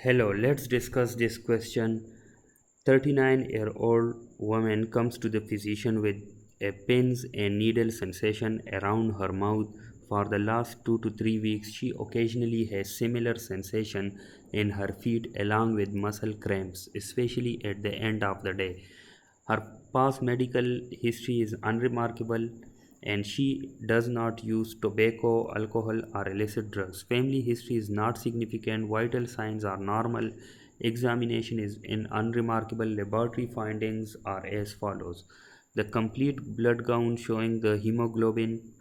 Hello, let's discuss this question. 39-year-old woman comes to the physician with a pins and needle sensation around her mouth. For the last 2 to 3 weeks, she occasionally has similar sensation in her feet along with muscle cramps, especially at the end of the day. Her past medical history is unremarkable and she does not use tobacco, alcohol, or illicit drugs. Family history is not significant, vital signs are normal, examination is in unremarkable, laboratory findings are as follows. The complete blood count showing the hemoglobin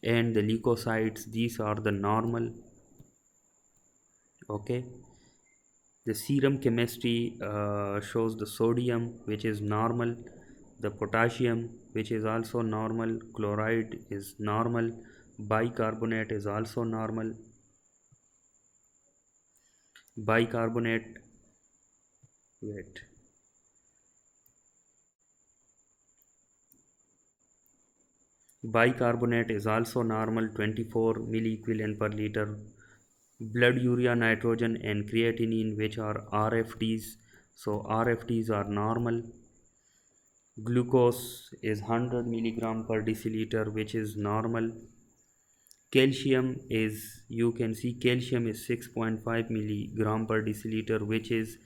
and the leukocytes, these are the normal. Okay, the serum chemistry shows the sodium which is normal, the potassium which is also normal, chloride is normal, bicarbonate is also normal. Bicarbonate, wait, bicarbonate is also normal, 24 milliequivalent per liter. Blood urea nitrogen and creatinine which are RFTs, so RFTs are normal. Glucose is 100 milligram per deciliter which is normal. Calcium is, you can see calcium is 6.5 milligram per deciliter which is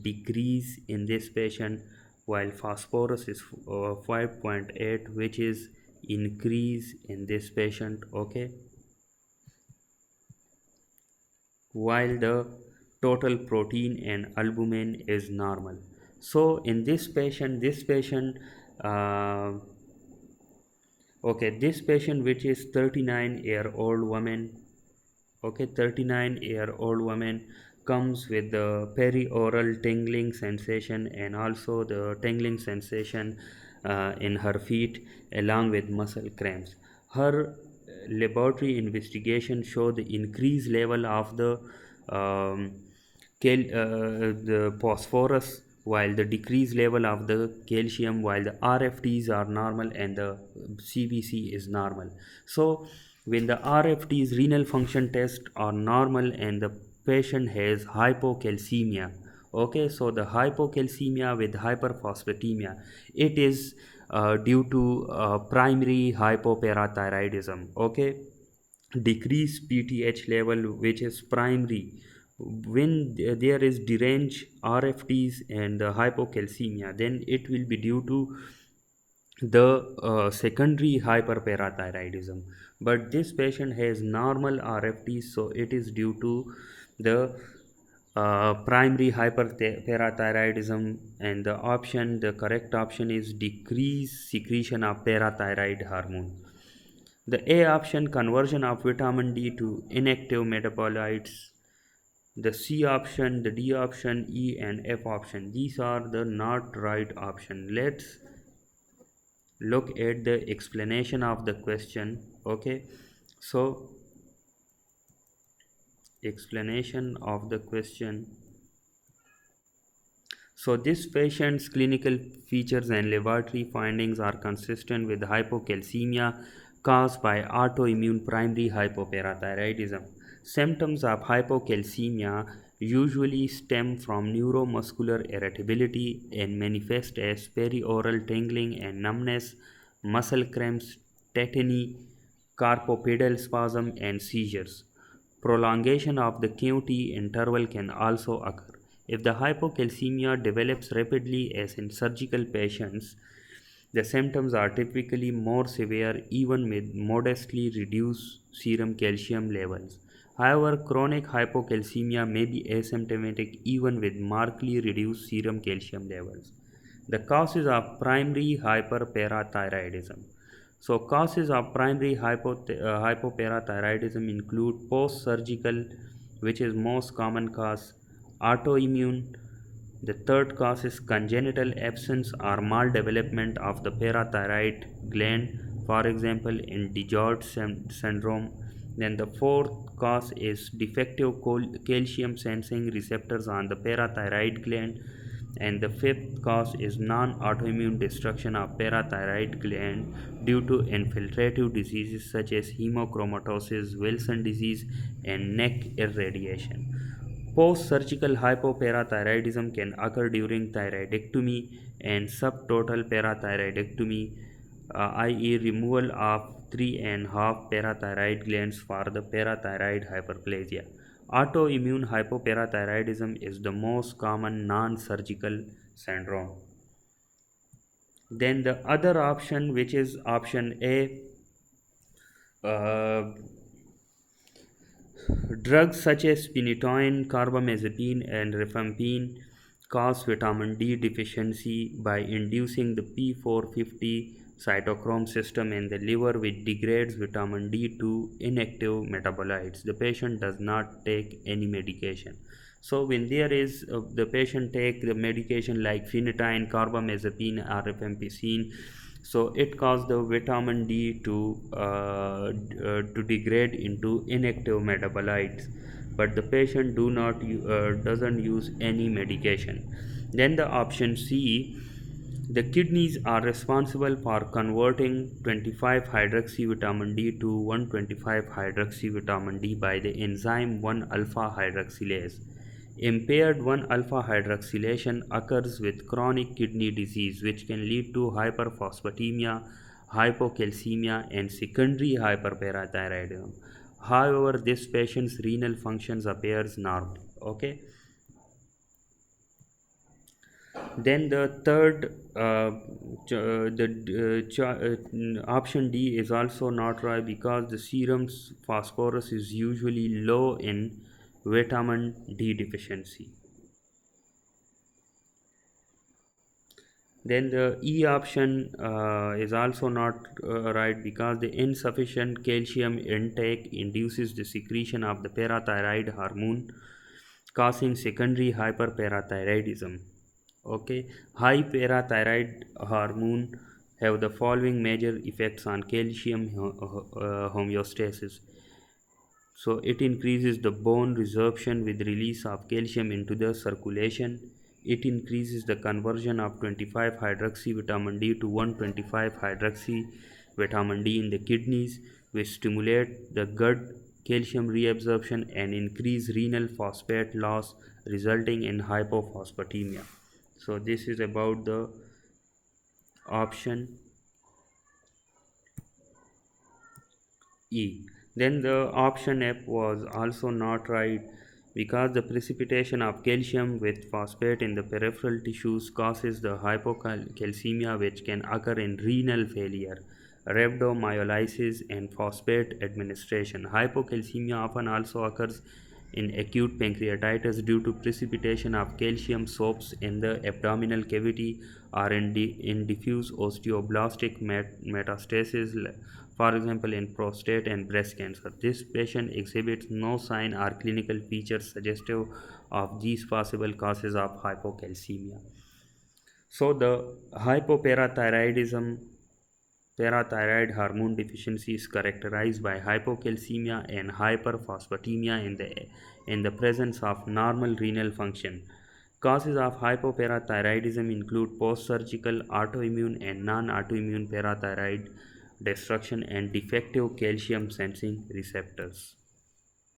decrease in this patient, while phosphorus is 5.8 which is increase in this patient. Okay, while the total protein and albumin is normal. So in this patient uh, okay, this patient which is 39-year-old woman, okay, 39-year-old woman comes with the perioral tingling sensation and also the tingling sensation in her feet along with muscle cramps. Her laboratory investigation show the increased level of um, the phosphorus, while the decreased level of the calcium, while the RFTs are normal and the CBC is normal. So when the RFTs renal function test are normal and the patient has hypocalcemia, okay, so the hypocalcemia with hyperphosphatemia, it is due to primary hypoparathyroidism. Okay, decreased PTH level which is primary. When there is deranged RFTs and hypocalcemia, then it will be due to the secondary hyperparathyroidism. But this patient has normal RFTs, so it is due to the primary hyperparathyroidism, and the correct option is decreased secretion of parathyroid hormone. The A option, conversion of vitamin D to inactive metabolites. The C option, the D option, E and F option, these are the not right option. Let's look at the explanation of the question. Okay, so explanation of the question. So this patient's clinical features and laboratory findings are consistent with hypocalcemia caused by autoimmune primary hypoparathyroidism. Symptoms of hypocalcemia usually stem from neuromuscular irritability and manifest as perioral tingling and numbness, muscle cramps, tetany, carpopedal spasm, and seizures. Prolongation of the QT interval can also occur. If the hypocalcemia develops rapidly, as in surgical patients, the symptoms are typically more severe even with modestly reduced serum calcium levels. However, chronic hypocalcemia may be asymptomatic even with markedly reduced serum calcium levels. The causes of primary hyperparathyroidism. So, causes of primary hypoparathyroidism include post-surgical, which is most common cause, autoimmune. The third cause is congenital absence or maldevelopment of the parathyroid gland, for example, in DiGeorge syndrome. Then the fourth cause is defective calcium sensing receptors on the parathyroid gland, and the fifth cause is non-autoimmune destruction of parathyroid gland due to infiltrative diseases such as hemochromatosis, Wilson disease, and neck irradiation. Post-surgical hypoparathyroidism can occur during thyroidectomy and subtotal parathyroidectomy, i.e., removal of 3.5 parathyroid glands for the parathyroid hyperplasia. Autoimmune hypoparathyroidism is the most common non-surgical syndrome. Then the other option, which is option A, uh, drugs such as phenytoin, carbamazepine, and rifampicin cause vitamin D deficiency by inducing the P450 cytochrome system in the liver, which degrades vitamin D to inactive metabolites. The patient does not take any medication. So when there is the patient take the medication like phenytoin, carbamazepine, or rifampicin, so it causes the vitamin D to degrade into inactive metabolites, but the patient doesn't use any medication. Then the option C, the kidneys are responsible for converting 25 hydroxy vitamin D to 125 hydroxy vitamin D by the enzyme 1 alpha hydroxylase. Impaired 1 alpha hydroxylation occurs with chronic kidney disease, which can lead to hyperphosphatemia, hypocalcemia, and secondary hyperparathyroidism. However, this patient's renal functions appears normal. Okay. Then the third, option D is also not right because the serum phosphorus is usually low in vitamin D deficiency. Then the E option is also not right because the insufficient calcium intake induces the secretion of the parathyroid hormone, causing secondary hyperparathyroidism. Okay, high parathyroid hormone have the following major effects on calcium homeostasis. So it increases the bone resorption with release of calcium into the circulation. It increases the conversion of 25 hydroxy vitamin D to 125 hydroxy vitamin D in the kidneys, which stimulate the gut calcium reabsorption and increase renal phosphate loss, resulting in hypophosphatemia. So this is about the option E. Then the option F was also not right because the precipitation of calcium with phosphate in the peripheral tissues causes the hypocalcemia, which can occur in renal failure, rhabdomyolysis, and phosphate administration. Hypocalcemia often also occurs in acute pancreatitis due to precipitation of calcium soaps in the abdominal cavity or in diffuse osteoblastic metastasis, for example in prostate and breast cancer. This patient exhibits no sign or clinical features suggestive of these possible causes of hypocalcemia. So the hypoparathyroidism, parathyroid hormone deficiency, is characterized by hypocalcemia and hyperphosphatemia in the presence of normal renal function. Causes of hypoparathyroidism include post-surgical, autoimmune, and non-autoimmune parathyroid destruction and defective calcium sensing receptors.